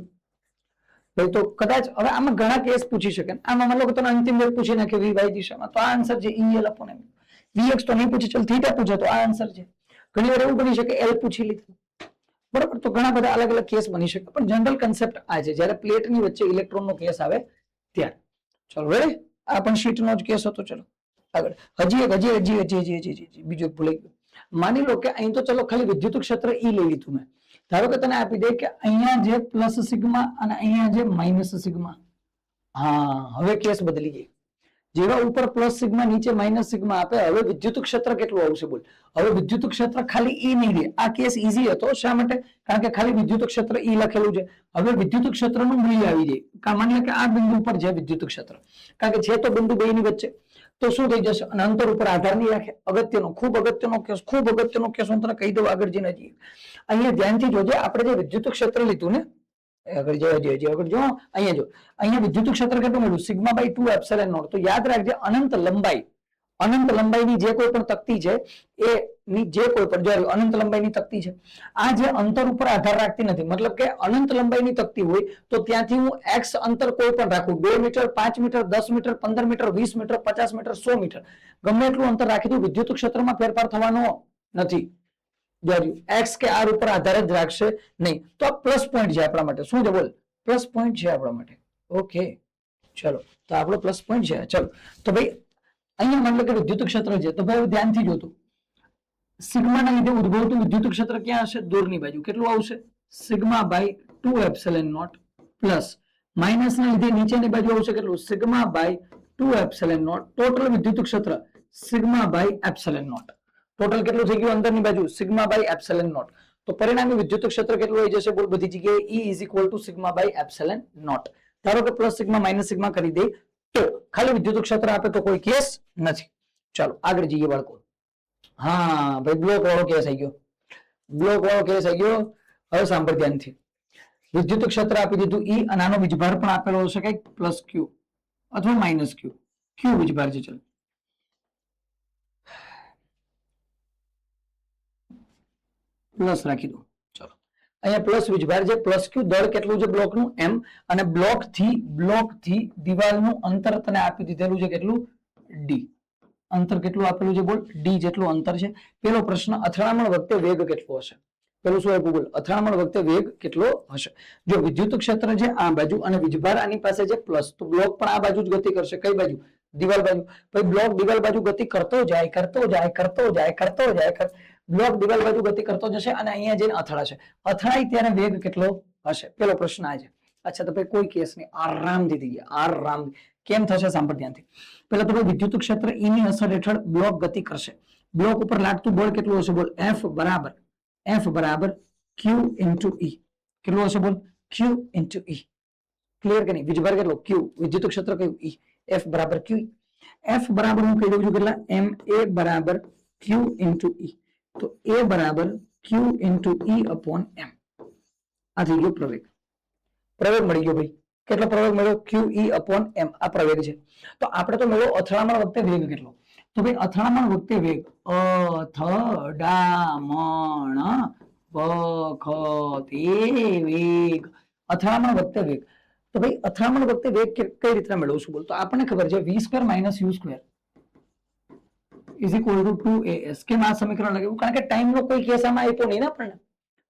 ભાઈ તો કદાચ હવે આમાં ઘણા કેસ પૂછી શકે. આમાં માનો કે તને અંતિમ વેગ પૂછી નાખે vy દિશામાં, તો આ આન્સર છે eel અપોન mu. vx તો નહીં પૂછે, ચલ થીટા પૂછે તો આ આન્સર છે. ઘણી વાર એવું બની શકે l પૂછી લીધું, બરાબર. તો ઘણા બધા અલગ અલગ કેસ બની શકે, પણ જનરલ કન્સેપ્ટ આ છે જ્યારે પ્લેટની વચ્ચે ઇલેક્ટ્રોનનો કેસ આવે ત્યારે. ચલો રેડી? આ પણ શીટનો જ કેસ હતો. ચલો આગળ. હજી બીજું એક ભૂલાઈ ગયું. માની લો કે અહીં તો ચલો ખાલી વિદ્યુત ક્ષેત્ર E લઈ લીધું મેં. ધારો કે તને આપી દે કે અહીંયા જે પ્લસ સિગ્મા અને અહીંયા જે માઇનસ સિગ્મા. હા, હવે કેસ બદલી ગઈ. જેવા ઉપર પ્લસ સિગ્મા નીચે માઇનસ સિગ્મા આપે, હવે વિદ્યુત ક્ષેત્ર કેટલું આવશે બોલ? હવે વિદ્યુત ક્ષેત્ર ખાલી E નહીં રહે. આ કેસ ઈઝી હતો. શા માટે? કારણ કે ખાલી વિદ્યુત ક્ષેત્ર E લખેલું છે. હવે વિદ્યુત ક્ષેત્રનું મૂલ્ય આવી જાય. માની લે કે આ બિંદુ ઉપર છે વિદ્યુત ક્ષેત્ર, કારણ કે છે તો બિંદુ બે ની વચ્ચે, તો શું થઈ જશે? અને અંતર ઉપર આધાર નહીં રાખે. અગત્યનો, ખૂબ અગત્યનો કેસ, ખૂબ અગત્યનો કેસ. હું તને કહી દઉં આગળ જઈને. હજી અહીંયા ધ્યાનથી જોજે. આપણે જે વિદ્યુત ક્ષેત્ર લીધું ને, આગળ જો અહીંયા જો, અહીંયા વિદ્યુત ક્ષેત્ર કેટલું મળ્યું? Sigma by 2 epsilon naught. તો યાદ રાખજે, અનંત લંબાઈની જે કોઈ પણ તકતી છે એ ની જે કોઈ પણ જો અનંત લંબાઈની તકતી છે, આ જે અંતર ઉપર આધાર રાખતી નથી. મતલબ કે અનંત લંબાઈની તકતી હોય તો ત્યાંથી હું x અંતર કોઈ પણ રાખું, 2 metre, 5 metre, 10 metre, 15 metre, 20 metre, 50 metre, 100 metre, ગમે એટલું અંતર રાખી દઉં, વિદ્યુત ક્ષેત્રમાં ફેરફાર થવાનો નથી. x કે r ઉપર આધાર જ રાખશે નહીં. તો આ પ્લસ પોઈન્ટ છે આપણા માટે. શું છે બોલ? પ્લસ પોઈન્ટ છે આપણા માટે. ઓકે, ચલો, તો આપણો પ્લસ પોઈન્ટ છે. ચલો, તો ભાઈ અહીંયા માની લો કે વિદ્યુત ક્ષેત્ર છે, તો ભાઈ ધ્યાનથી જોતું, સિગ્માના લીધે ઉદ્ભવતું વિદ્યુત ક્ષેત્ર ક્યાં હશે? દૂરની બાજુ. કેટલું આવશે? Sigma by 2 epsilon naught plus minus ના લીધે નીચેની બાજુ આવશે કેટલું? Sigma by 2 epsilon naught. Total વિદ્યુત ક્ષેત્ર sigma by epsilon naught. Total કેટલું થઈ ગયું અંદરની બાજુ? Sigma by epsilon naught. તો પરિણામી વિદ્યુત ક્ષેત્ર કેટલું આવી જશે બોલ? બધી જગ્યાએ E is equal to sigma by epsilon naught. ધારો કે પ્લસ સિગ્મા માઇનસ સિગ્મા કરી દે તો ખાલી વિદ્યુત ક્ષેત્ર આપે તો કોઈ કેસ નથી. ચાલો આગળ જઈએ બાળકો. હા ભાઈ બ્લોક વાળો કેસ આવી ગયો, બ્લોક વાળો કેસ આવી ગયો. હવે સાંભળ ધ્યાનથી. વિદ્યુત ક્ષેત્ર આપી દીધું ઈ અને આનો વીજભાર પણ આપેલો હશે કઈક પ્લસ ક્યુ અથવા માઇનસ ક્યુ. ક્યુ વીજભાર છે, ચાલો પ્લસ રાખી દો. ચલો અહીંયા પ્લસ વીજભાર છે, પ્લસ ક્યુ. દળ કેટલું છે બ્લોકનું એમ, અને બ્લોક થી દિવાલનું અંતર તને આપી દીધેલું છે કેટલું ડી. અંતર કેટલું આપેલું છે બોલ, ડી જેટલું અંતર છે. પેલો પ્રશ્ન અથડામણ વખતે વેગ કેટલો હશે. પેલું શું આપ્યું બોલ, અથડામણ વખતે વેગ કેટલો હશે. જો વિદ્યુત ક્ષેત્ર છે આ બાજુ અને વીજભાર આની પાસે છે પ્લસ, તો બ્લોક પણ આ બાજુ જ ગતિ કરશે. કઈ બાજુ, દિવાલ બાજુ. ભાઈ બ્લોક દિવાલ બાજુ ગતિ કરતો જાય કરતો જાય કરતો જાય કરતો જાય, બ્લોક દિવાલ બાજુ ગતિ કરતો જશે અને અહીંયા જઈને અથડાશે. અથડાય ત્યારે વેગ કેટલો હશે, પેલો પ્રશ્ન આ છે. અચ્છા તો ભાઈ કોઈ કેસ નહીં, આરામથી થઈ ગયા, આરામ. કેમ થશે સાંભળ ધ્યાનથી. પેલા તો વિદ્યુત ક્ષેત્ર ઈ ની અસર હેઠળ બ્લોક ગતિ કરશે. બ્લોક ઉપર લાગતું બળ કેટલું હશે બોલ, F બરાબર Q ઇન્ટુ ઈ. કેટલું હશે બોલ, Q ઇન્ટુ ઈ. ક્લિયર કે નહીં. વીજભાર કેટલો Q, વિદ્યુત ક્ષેત્ર કયું ઈ. F બરાબર Q. F બરાબર હું કહી દઉં છું કેટલા, MA બરાબર Q ઇન્ટુ ઈ. તો A બરાબર Q ઇન્ટુ ઈ અપોન M. આ થઈ ગયો પ્રવેગ. પ્રવેગ મળી ગયો ભાઈ. કેટલો પ્રવેગ મળ્યો, Q E અપોન M. આ પ્રવેગ છે. તો આપણે તો મળ્યો અથડામણ વખતે વેગ કેટલો. તો ભાઈ અથડામણ વખતે વેગ, અથડામણ વખતે વેગ, અથડામણ વખતે વેગ. તો ભાઈ અથડામણ વખતે વેગ કઈ રીતના મેળવશું બોલ. તો આપણને ખબર છે v square minus u square is equal two 2as. કેમ આ સમીકરણ લગાવ્યું, કારણ કે ટાઈમ નો કોઈ કેસ આમાં આપ્યો નહીં ને આપણને.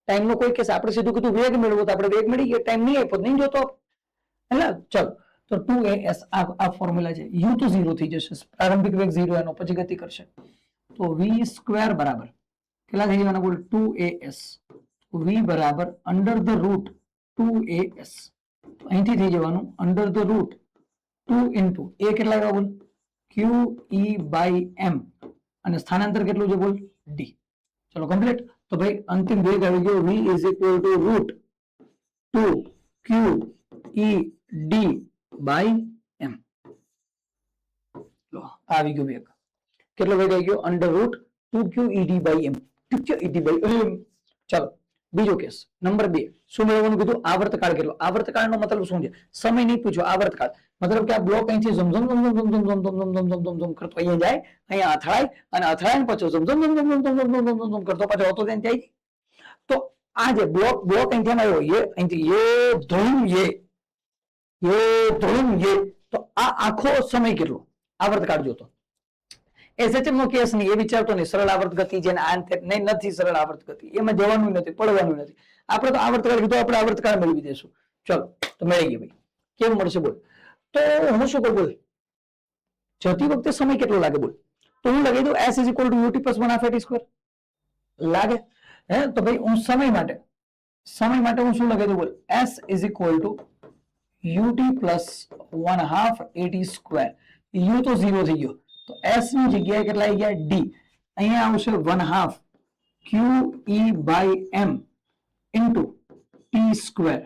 ટાઈમ નો કોઈ કેસ, આપણે સીધું કીધું વેગ મેળવો તો આપણે વેગ મળી ગયા, ટાઈમ નહીં આપ્યો નહીં જોતો એટલે ચલો. તો 2as આ ફોર્મ્યુલા છે. u તો 0 થઈ જશે, પ્રારંભિક વેગ 0 એનો, પછી ગતિ કરશે. તો v સ્ક્વેર બરાબર કેટલા થઈ જવાના બોલ, 2as. v બરાબર અંડર ધ રૂટ 2as. અહીંથી થઈ જવાનું under the root 2 into a કેટલા આવ્યા બોલ, q e બાય m, અને સ્થાનાંતર કેટલું છે બોલ, d. ચલો કમ્પ્લીટ. તો ભાઈ અંતિમ વેગ આવી ગયો v is equal to root 2 q e d by m. લો આવી ગયો વેગ. કેટલો વેગ આવી ગયો, under root 2 q e d by m. ઠીક છે, e d બાય m. ચાલો બીજો કેસ નંબર 2. શું મેળવવાનું કીધું, આવર્તકાળ કેટલો. આવર્તકાળનો મતલબ શું છે, સમય નહીં પૂછ્યો, આવર્તકાળ મતલબ કે આ બ્લોક અહીંથી ઝમ ઝમ ઝમ ઝમ ઝમ ઝમ ઝમ ઝમ ઝમ ઝમ ઝમ કરતો અહીંયા જાય, અહીંયા અથડાય અને અથડાય પછી ઝમ ઝમ ઝમ ઝમ ઝમ ઝમ ઝમ ઝમ ઝમ કરતો પાછો હોતો ત્યાં જાય. તો આ જે બ્લોક અહીંથી આવ્યો એ અહીંથી યે ધૂમ યે તો આ આખો સમય કેટલો, આવર્તકાળ જોતો. એસએચએમ નો કેસ નહીં, એ વિચારતો નહીં સરળ આવર્ત ગતિ જેને આ નહીં, નથી સરળ આવર્ત ગતિ, એમાં જવાનું નથી, પડવાનું નથી. આપણે તો આવર્તકાળ કીધું, આપણે આવર્તકાળ મેળવી દઈશું. ચલો તો મળી ગઈ ભાઈ. કેમ મળશે બોલ. તો હું શું કરું બોલ, જતી વખતે સમય કેટલો લાગે બોલ. તો હું લગાવી દઉં s is equal two ut plus 1/2 at square લાગે. હે તો ભાઈ હું સમય માટે હું શું લગાવી દઉં બોલ, s is equal two ut plus 1/2 at square. u તો 0 થઈ ગયો, તો s ની જગ્યાએ કેટલા આવી ગયા, d. અહીંયા આવશે 1/2 q e by m into t square.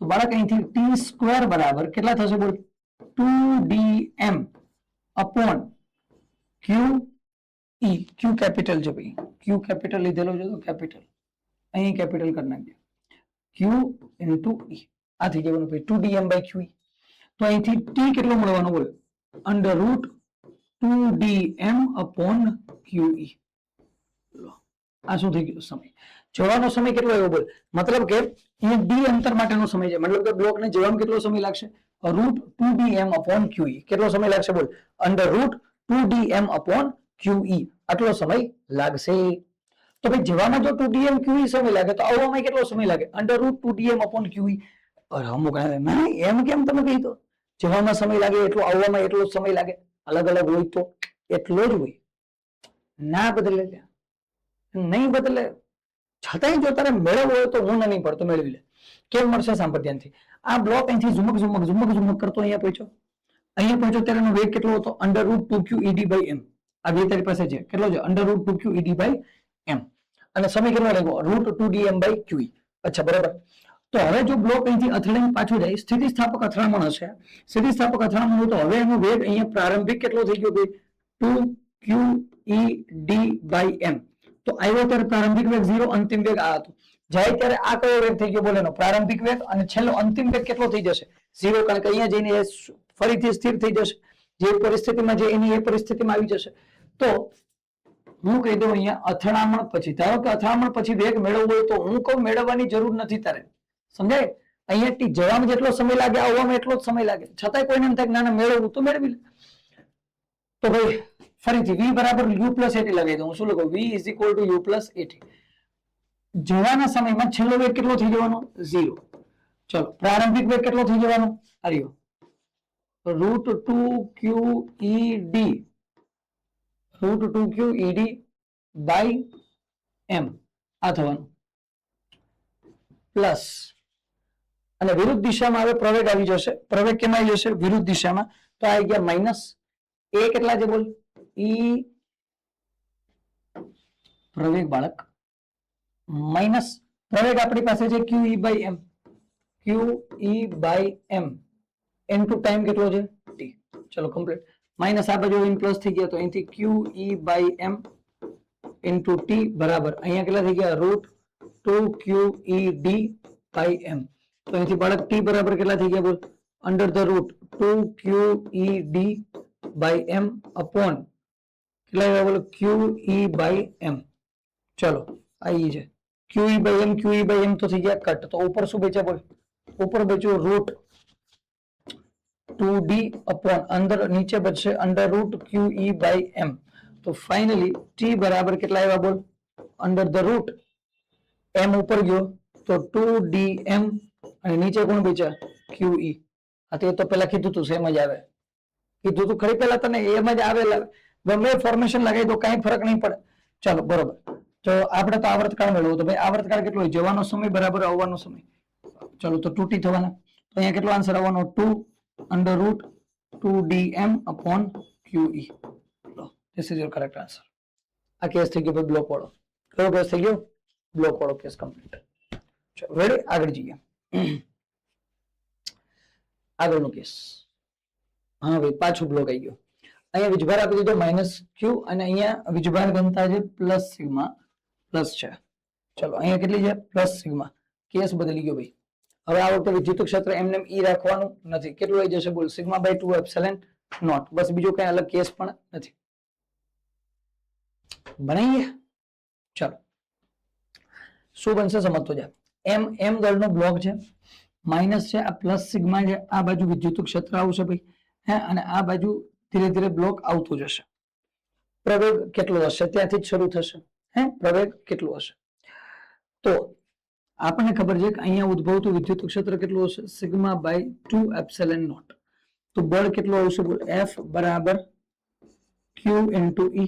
તો બાળક અહીંથી t સ્ક્વેર બરાબર કેટલા થશે બોલ, 2dm upon q e. q capital છે ભાઈ, q કેપિટલ લીધેલો છે તો કેપિટલ અહીં કેપિટલ કરી નાખીએ, q ઇન્ટુ e. આ થઈ જવાનું ભાઈ 2dm બાય q e. તો અહીંથી t કેટલો મળવાનો બોલ, under route 2dm upon qe. આ શું થઈ ગયું, સમય. જવાનો સમય કેટલો આવ્યો બોલ, મતલબ કે અહીંયા d અંતર માટેનો સમય છે, મતલબ કે બ્લોકને જવામાં કેટલો સમય લાગશે, રૂટ 2dm અપોન qe. કેટલો સમય લાગશે બોલ, under route 2dm upon qe. આટલો સમય લાગશે. તો ભાઈ જવામાં જો 2dm qe સમય લાગે તો આવવામાં કેટલો સમય લાગે, under route 2dm upon qe. અમુક એમ કેમ તમે કહી દો, જવામાં સમય લાગે એટલો આવવામાં એટલો સમય લાગે, અલગ અલગ હોય તો એટલો જ હોય, ના બદલે નહીં બદલે. છતાંય જો તારે મેળવવો હોય તો હું નહીં પડતો મેળવી લે. કેમ મળશે સાંભળ ધ્યાનથી. આ બ્લોક અહીંથી ઝુમક કરતો અહીંયા પહોંચ્યો ત્યારે એનો વેગ કેટલો હતો, under root 2q ed by m. આ વેગ તારી પાસે છે કેટલો છે, under root 2q ed by m, અને સમય કેટલો લાગ્યો, રૂટ 2dm બાય qe. અચ્છા બરાબર. તો હવે જો બ્લોક અહીંથી અથડાઈને પાછું જાય, સ્થિતિસ્થાપક અથડામણ હશે. સ્થિતિસ્થાપક અથડામણ હોય તો હવે એનો વેગ અહીંયા પ્રારંભિક કેટલો થઈ ગયો ભાઈ, ક્યુ ઈ ડી બાય એમ. તો આવ્યો ત્યારે પ્રારંભિક વેગ 0, અંતિમ વેગ આ હતો. જાય ત્યારે આ કયો વેગ થઈ ગયો બોલે એનો પ્રારંભિક વેગ, અને છેલ્લો અંતિમ વેગ કેટલો થઈ જશે 0, કારણ કે અહીંયા જઈને એ ફરીથી સ્થિર થઈ જશે. જે પરિસ્થિતિમાં જે એની એ પરિસ્થિતિમાં આવી જશે. તો હું કહી દઉં અહીંયા અથડામણ પછી, ધારો કે અથડામણ પછી વેગ મેળવવો હોય તો હું કહું મેળવવાની જરૂર નથી તારે, સમજાય? અહીંયા જવામાં જેટલો સમય લાગે આવવામાં એટલો જ સમય લાગે, છતાંય કોઈને એમ થાય કે ના ના મેળવવું તો મેળવી લે. તો ભાઈ ફરીથી v બરાબર u પ્લસ 80 લગાવી દઉં. શું લખું? v is equal two u plus 80. જવાના સમયમાં છેલ્લો વેગ કેટલો થઈ જવાનો 0. ચલો પ્રારંભિક વેગ કેટલો થઈ જવાનો આર્યો √2qed √2qed બાય m આ થવાનું પ્લસ, અને વિરુદ્ધ દિશામાં હવે પ્રવેગ આવી જશે. પ્રવેગ કેમ આવી જશે? વિરુદ્ધ દિશામાં. તો આવી ગયા માઇનસ એ કેટલા છે બોલ? ઈ પ્રવેગ બાળક માઇનસ પ્રવેગ આપણી પાસે છે q e by m, q e by m into time કેટલો છે ટી. ચલો કમ્પ્લીટ. માઇનસ આ બાજુ પ્લસ થઈ ગયા, તો અહીંથી ક્યુ e by m into T બરાબર અહીંયા કેટલા થઈ ગયા √2qed બાય એમ. તો અહીંથી બાળક ટી બરાબર કેટલા થઈ ગયા બોલ? Under the root 2qed by M upon કેટલા આવ્યા બોલો? qe by M. ચલો આ ઈ છે qe બાય એમ તો થઈ ગયા કટ. તો ઉપર શું બચ્યા બોલ? ઉપર બચ્યું √2d અપોન અંદર નીચે બચશે under root qe by M. તો ફાઇનલી ટી બરાબર કેટલા આવ્યા બોલ? અંડર ધ રૂટ એમ ઉપર ગયો તો 2dm અને નીચે કોણ બચ્યા? qe. આ તો પેલા કીધું તું સેમ જ આવે, કીધું તું ખરી પેલા તને એમ જ આવે. ગમે ફોર્મેશન લગાવી દો કઈ ફરક નહીં પડે. ચાલો બરોબર. તો આપણે તો આવર્તકાળ મેળવો, તો ભાઈ આવર્તકાળ કેટલો હોય? જવાનો સમય બરાબર આવવાનો સમય. ચલો તો 2t થવાના. તો અહીંયા કેટલો આન્સર આવવાનો? 2 under route 2dm upon qe. This is your correct answer. આ કેસ થઈ ગયો ભાઈ બ્લોક વાળો. કયો કેસ થઈ ગયો? બ્લોક વાળો કેસ કમ્પ્લીટ. ચલો રેડી, આગળ જઈએ. આગળનો કેસ. હા ભાઈ પાછો બ્લોક આવી ગયો. અહીંયા વીજભાર આપી દીધો -q અને અહીંયા વીજભાર ઘનતા છે પ્લસ સિગ્મા પ્લસ છે. ચલો અહીંયા કેટલી છે? Plus sigma. કેસ બદલી ગયો ભાઈ. હવે આ વખતે વિદ્યુત ક્ષેત્ર એમને ઈ રાખવાનું નથી. કેટલું આવી જશે બોલ? Sigma by 2 epsilon naught. બસ બીજો કઈ અલગ કેસ પણ નથી. બનાવીએ. ચલો શું બનશે સમજતો જા. એમ દળનો બ્લોક છે, માઇનસ છે, આ પ્લસ સિગ્મા છે, આ બાજુ વિદ્યુત ક્ષેત્ર આવશે ભાઈ હે, અને આ બાજુ ધીરે ધીરે બ્લોક આવતો જશે. પ્રવેગ કેટલો હશે ત્યાંથી જ શરૂ થશે હે. પ્રવેગ કેટલો હશે? તો આપણને ખબર છે કે અહીંયા ઉદ્ભવતું વિદ્યુત ક્ષેત્ર કેટલું હશે? Sigma by 2 epsilon naught. તો બળ કેટલું આવશે બોલ? F બરાબર Q ઇન્ટુ E.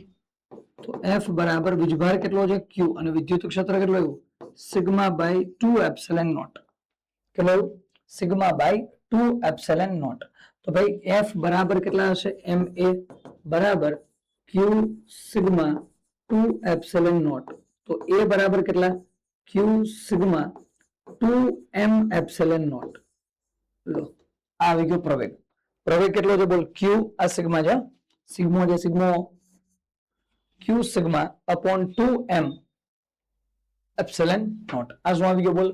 તો F બરાબર વીજભાર કેટલો છે? Q, અને વિદ્યુત ક્ષેત્ર કેટલું આવ્યું? Sigma by 2 epsilon naught. કેટલું? Sigma by 2 epsilon naught. તો ભાઈ F બરાબર કેટલા હશે? MA બરાબર Q સિગ્મા 2 એપ્સિલોન નોટ. તો A બરાબર કેટલા? Q sigma 2m epsilon naught. લો આ આવી ગયો પ્રવેગ. પ્રવેગ કેટલો છે બોલ? Q આ સિગ્મા છે, સિગ્મો છે, સિગ્મો Q sigma upon 2m epsilon naught. આ શું આવી ગયો બોલ?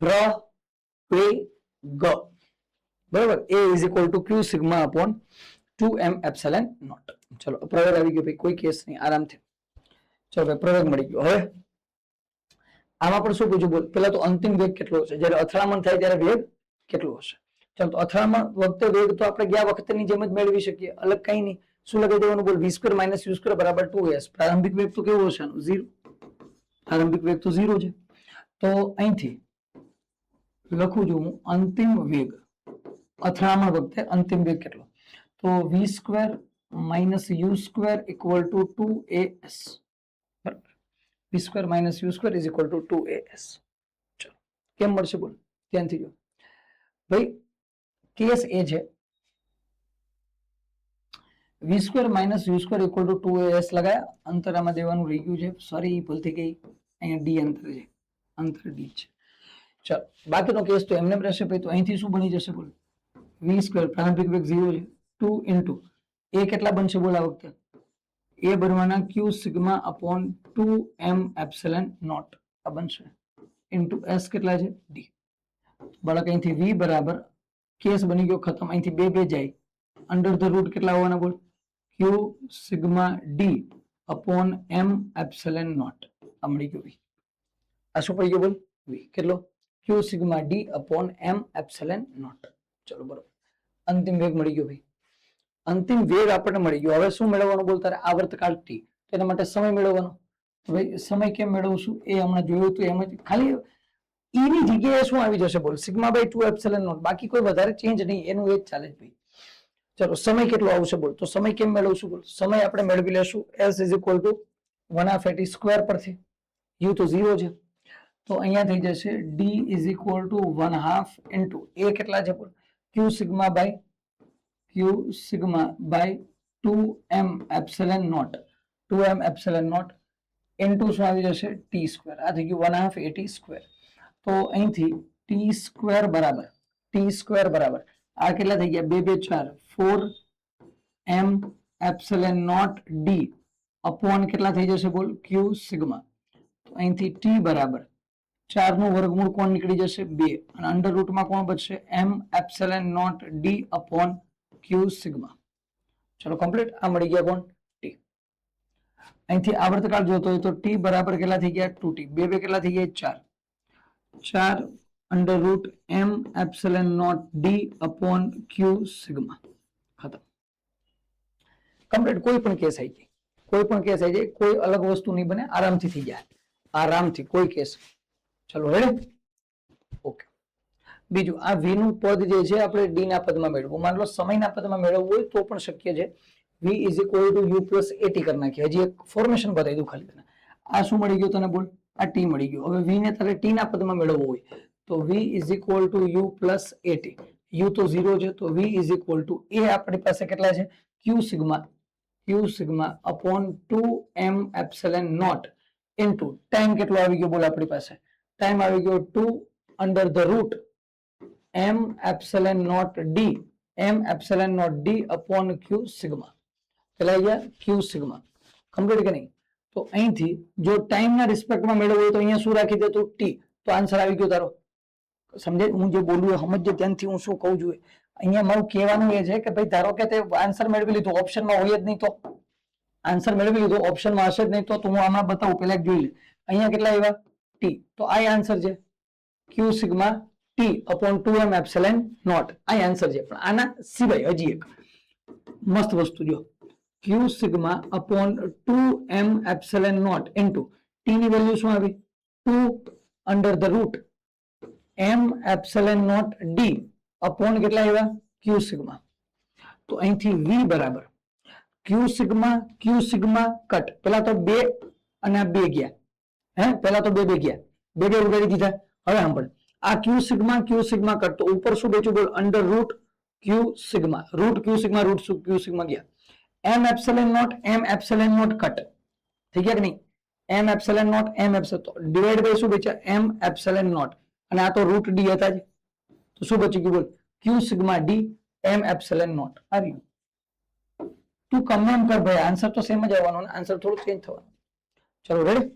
પ્રવેગ. બરાબર. A is equal to Q sigma upon 2m epsilon naught. ચલો પ્રવેગ આવી ગયો ભાઈ, કોઈ કેસ નહીં, આરામથી. ચલો ભાઈ પ્રવેગ મળી ગયો. હવે આમાં પણ શું પૂછ્યું બોલ? પેલા તો અંતિમ વેગ કેટલો હશે? જ્યારે અથડામણ થાય ત્યારે વેગ કેટલો હશે? ચાલો તો અથડામણ વખતે વેગ તો આપણે ગયા વખતની જેમ જ મેળવી શકીએ, અલગ કઈ નહીં. શું લગાવી દેવાનું બોલ? v² - u² બરાબર 2s. પ્રારંભિક વેગ તો કેવો હશે? 0. પ્રારંભિક વેગ તો 0 છે. તો અહીંથી લખું છું હું અંતિમ વેગ. અથડામણ વખતે અંતિમ વેગ કેટલો? તો v² - u² equal to 2as. બરાબર. v² - u² is equal two 2as. ચલો કેમ મળશે બોલ? ધ્યાનથી જો ભાઈ. કેસ એ છે v² - u² equal to 2as લગાયા. અંતર આમાં દેવાનું રહી ગયું છે, સોરી ભૂલથી ગઈ. અહીંયા ડી અંતર છે, અંતર ડી છે. ચાલો બાકીનો કેસ તો એમને રહેશે ભાઈ. તો અહીંથી શું બની જશે બોલ? v² પ્રારંભિક વેગ 0 છે, 2 ઇન્ટુ એ કેટલા બનશે બોલ આ વખતે? એ બનવાના q sigma upon 2m epsilon naught આ બનશે ઇન્ટુ s કેટલા છે d બાળક અહીંથી v બરાબર કેસ બની ગયો ખતમ અહીંથી બે જાય અંડર ધ રૂટ કેટલા આવવાના બોલ q sigma d upon m epsilon naught આ મળી ગયો v આ શું પડી ગયો બોલ v કેટલો q sigma d upon m epsilon naught ચલો બરોબર અંતિમ વેગ મળી ગયો ભાઈ અંતિમ વેગ આપણને મળી ગયો હવે શું મેળવવાનું બોલ તારે આવર્તકાળ t તેના માટે સમય મેળવવાનો ભાઈ સમય કેમ મેળવશું એ હમણાં જોયું તો એમ જ ખાલી e ની જગ્યાએ શું આવી જશે બોલ સિગ્મા બાય 2 એપ્સિલન નોટ બાકી કોઈ વધારે ચેન્જ નહીં એનું એ જ ચાલે છે ભાઈ ચલો સમય કેટલો આવશે બોલ તો સમય કેમ મેળવશું બોલ સમય આપણે મેળવી લેશું s = 1/8 સ્ક્વેર પરથી u તો 0 છે તો અહીંયા થઈ જશે d = 1/2 ઇન્ટુ a કેટલા છે બોલ q sigma by 2m epsilon naught 2m epsilon naught into શું આવી જશે t સ્ક્વેર આ થઈ ગયું 1/2 at સ્ક્વેર તો અહીંથી t સ્ક્વેર બરાબર આ કેટલા થઈ ગયા 2 2 4 4m epsilon naught d upon કેટલા થઈ જશે બોલ q સિગ્મા તો અહીંથી t બરાબર 4 નું વર્ગમૂળ કોણ નીકળી જશે 2 અને અંડર રૂટમાં કોણ બચશે m epsilon naught d upon q sigma ચલો કમ્પ્લીટ આ મળી ગયા કોણ t અહીંથી આવર્તકાળ જોતો હોય તો t બરાબર કેટલા થઈ ગયા 2t 2 કેટલા થઈ ગયા 4 under root m epsilon naught d upon q sigma ખતમ કમ્પ્લીટ કોઈ પણ કેસ આવી જાય કોઈ અલગ વસ્તુ નહીં બને આરામથી થઈ જાય આરામથી કોઈ કેસ ચલો રેડી ઓકે બીજું આ v નું પદ જે છે આપણે d ના પદમાં મેળવવું માન લો સમયના પદમાં મેળવવું હોય તો પણ શક્ય છે v = u + at કરી નાખીએ હજી એક ફોર્મેશન બતાવી દઉં ખાલી તને આ શું મળી ગયું તને બોલ આ t મળી ગયું હવે v ને તારે t ના પદમાં મેળવવું હોય તો v = u + at u તો 0 છે તો v = a આપણી પાસે કેટલા છે q sigma upon 2m epsilon naught into time કેટલો આવી ગયો બોલ આપણી પાસે ટાઈમ આવી ગયો 2 under the root m epsilon naught d upon q sigma કેટલા આવી ગયા q સિગ્મા કમ્પ્લીટ કે નહીં તો અહીંથી જો ટાઈમના રિસ્પેક્ટમાં મેળવવું હોય તો અહીંયા શું રાખી દે તો t તો આન્સર આવી ગયો તારો સમજે હું જે બોલું સમજે ત્યાંથી હું શું કહું છું અહીંયા મારું કહેવાનું એ છે કે ભાઈ ધારો કે તે આન્સર મેળવી લીધો ઓપ્શનમાં હોય જ નહીં તો આન્સર મેળવી લીધો ઓપ્શનમાં હશે જ નહીં તો હું આમાં બતાવું પહેલા જોઈ લે અહીંયા કેટલા આવ્યા t તો આ આન્સર છે q sigma t upon 2m epsilon naught આ આન્સર છે પણ આના સિવાય હજી એક મસ્ત વસ્તુ જો q sigma upon 2m epsilon naught into t ની વેલ્યુ શું આવી 2 under the root m epsilon naught d upon કેટલા આવ્યા q સિગ્મા તો અહીંથી v બરાબર q સિગ્મા કટ પેલા તો 2 અને આ 2 ગયા પેલા તો 2 ગયા 2 ઉડાડી દીધા હવે સાંભળ આ q સિગ્મા કટ તો ઉપર શું બચ્યું બોલ અંડર રૂટ q સિગ્મા ગયા m એપ્સિલન નોટ કટ થઈ ગયા કે નહીં m એપ્સિલન નોટ તો ડિવાઈડ બાય શું બચ્યા m એપ્સિલન નોટ અને આ તો રૂટ d હતા જ તો શું બચી ગયું બોલ q sigma d m epsilon naught આવ્યું તું કમેન્ટ કર ભાઈ આન્સર તો સેમ જ આવવાનો આન્સર થોડું ચેન્જ થવાનું ચલો રેડી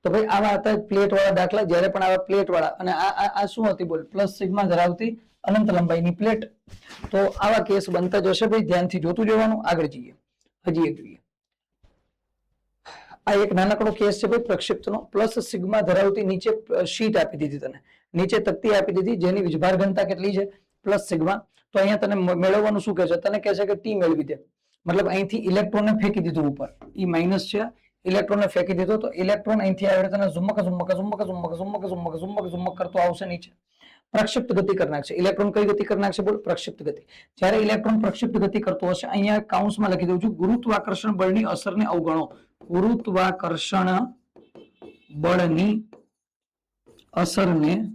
તો ભાઈ આવા હતા પ્લેટ વાળા દાખલા જ્યારે પણ આવા પ્લેટ વાળા અને આ શું હતી બોલ પ્લસ સિગ્મા ધરાવતી અનંત લંબાઈની પ્લેટ તો આવા કેસ બનતા જશે ભાઈ ધ્યાનથી જોતું જવાનું આગળ જઈએ હજી એક જોઈએ આ એક નાનકડો કેસ છે ભાઈ પ્રક્ષિપ્તનો પ્લસ સિગ્મા ધરાવતી નીચે શીટ આપી દીધી તને નીચે તકતી આપી દીધી જેની વીજભાર ઘનતા કેટલી છે પ્લસ સિગ્મા તો અહીંયા તને મેળવવાનું શું કહે છે તને કહે છે કે ટી મેળવી દે મતલબ અહીંથી ઇલેક્ટ્રોનને ફેંકી દીધું ઉપર ઈ માઇનસ છે ઇલેક્ટ્રોનને ફેંકી દીધો તો ઇલેક્ટ્રોન અહીંથી આવે તને ઝુમક કરતો આવશે નીચે પ્રક્ષિપ્ત ગતિ કરી નાખશે ઇલેક્ટ્રોન કઈ ગતિ કરી નાખશે બોલ પ્રક્ષિપ્ત ગતિ જ્યારે ઇલેક્ટ્રોન પ્રક્ષિપ્ત ગતિ કરતો હશે અહીંયા કાઉન્સમાં લખી દઉં છું ગુરુત્વાકર્ષણ બળની અસરને અવગણો ગુરુત્વાકર્ષણ બળની અસરને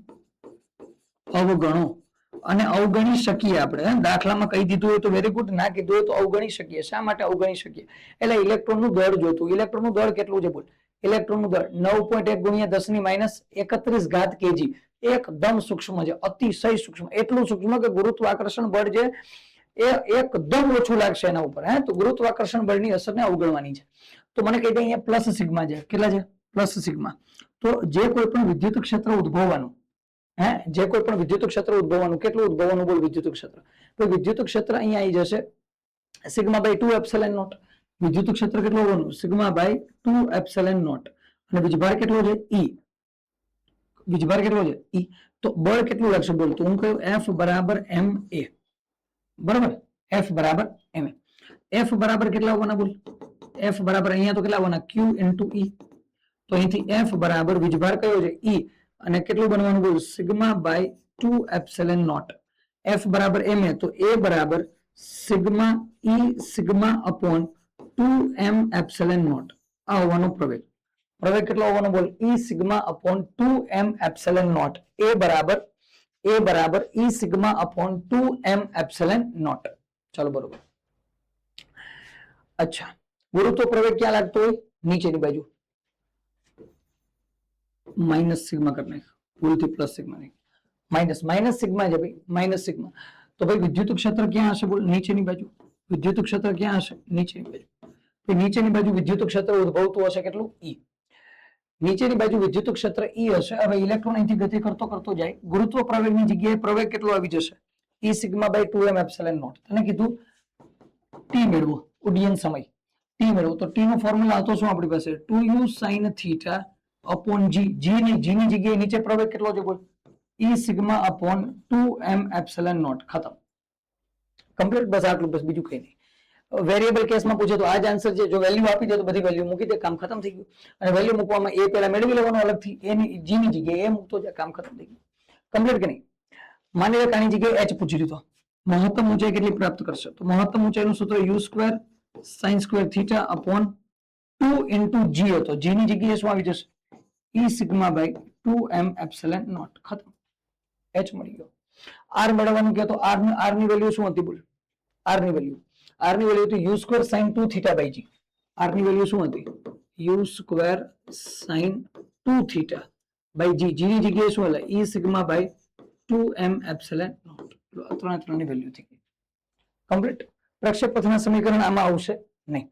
અવગણો અને અવગણી શકીએ આપણે દાખલામાં કહી દીધું હોય તો વેરી ગુડ ના કીધું હોય તો અવગણી શકીએ શા માટે અવગણી શકીએ એટલે ઇલેક્ટ્રોનનું દળ જોતું ઇલેક્ટ્રોનનું દળ કેટલું છે બોલ ઇલેક્ટ્રોનનું દળ 9.1 ગુણ્યા 10⁻31 ઘાત kg એકદમ સૂક્ષ્મ છે અતિશય સૂક્ષ્મ એટલું સૂક્ષ્મ કે ગુરુત્વાકર્ષણ બળ છે એકદમ ઓછું લાગશે એના ઉપર. હે, તો ગુરુત્વાકર્ષણ બળની અસરને અવગણવાની છે. તો મને કહી દે અહીંયા પ્લસ સિગ્મા છે. કેટલા છે? Plus sigma. તો જે કોઈ પણ વિદ્યુત ક્ષેત્ર ઉદ્ભવવાનું, હે, જે કોઈ પણ વિદ્યુત ક્ષેત્ર ઉદ્ભવવાનું, કેટલું ઉદ્ભવવાનું બોલ વિદ્યુત ક્ષેત્ર? તો વિદ્યુત ક્ષેત્ર અહીંયા આવી જશે સિગ્મા બાય 2 એપ્સિલોન નોટ. વિદ્યુત ક્ષેત્ર કેટલું હોવાનું? Sigma by 2 epsilon naught. અને વીજભાર કેટલો છે? E. વીજભાર કેટલો છે? E. તો બળ કેટલું લાગશે બોલ? તો હું કહ્યું F બરાબર ma. બરાબર? F બરાબર ma. F બરાબર કેટલા આવવાના બોલ? F બરાબર અહીંયા તો કેટલા આવવાના? Q into E. તો અહીંથી F બરાબર વીજભાર કયો છે? E. અને કેટલું બનવાનું બોલ? Sigma by 2 epsilon naught. F બરાબર ma. તો A બરાબર sigma E sigma upon 2m epsilon naught. આ હોવાનો પ્રવેગ. પ્રવેગ કેટલો હોવાનો બોલ? E sigma upon 2m epsilon naught. A બરાબર E sigma upon 2m epsilon naught. ચાલો બરોબર. અચ્છા, ગુરુત્વ પ્રવેગ ક્યાં લાગતો હોય? નીચેની બાજુ. માઇનસ સિગ્મા કરી નાખ, ભૂલથી પ્લસ સિગ્મા નહીં, માઇનસ સિગ્મા છે ભાઈ, માઇનસ સિગ્મા. તો ભાઈ વિદ્યુત ક્ષેત્ર ક્યાં હશે બોલ? નીચેની બાજુ. વિદ્યુત ક્ષેત્ર ક્યાં હશે? નીચેની બાજુ. નીચેની બાજુ વિદ્યુત ક્ષેત્ર ઉદ્ભવતું હશે કેટલું? E. નીચેની બાજુ વિદ્યુત ક્ષેત્ર E હશે. હવે ઇલેક્ટ્રોન અહીંથી ગતિ કરતો જાય, ગુરુત્વ પ્રવેગની જગ્યાએ પ્રવેગ કેટલો આવી જશે? E sigma by 2m epsilon naught. તને કીધું T મેળવો, ઉડ્ડયન સમય T મેળવો. તો T નો ફોર્મ્યુલા હતો શું આપણી પાસે? 2u sin theta upon g. g ની જગ્યાએ નીચે પ્રવેગ કેટલો છે બોલ? E sigma upon 2m epsilon naught. ખતમ, કમ્પ્લીટ. બસ આટલું, બસ બીજું કઈ નહીં. વેરિયેબલ કેસમાં પૂછે તો આ જ આન્સર છે. જો વેલ્યુ આપી દે તો બધી વેલ્યુ મૂકી દે, કામ ખતમ થઈ ગયું. અને વેલ્યુ મૂકવામાં એ પહેલા મેળવી લેવાનો અલગથી, એની g ની જગ્યાએ એ મૂકતો જાય, કામ ખતમ થઈ ગયું. કમ્પ્લીટ કે નહીં? માની લે આની જગ્યાએ h પૂછી લીધો, મહત્તમ ઊંચાઈ કેટલી પ્રાપ્ત કરશે? તો મહત્તમ ઊંચાઈનું સૂત્ર u square sin square theta upon 2 into g હતો. g ની જગ્યાએ શું આવી જશે? E sigma by 2m epsilon naught. ખતમ, h મળી ગયો. r મેળવવાનું કે તો r ની વેલ્યુ શું હતી બોલ? r ની વેલ્યુ હતી u square sin 2 theta by g. r ની વેલ્યુ શું હતી? u square sin 2 theta by g. g ની જગ્યાએ શું એટલે? E sigma by 2m epsilon naught. ત્રણની વેલ્યુ થઈ ગઈ. કમ્પ્લીટ. પ્રક્ષેપથના સમીકરણ આમાં આવશે નહીં.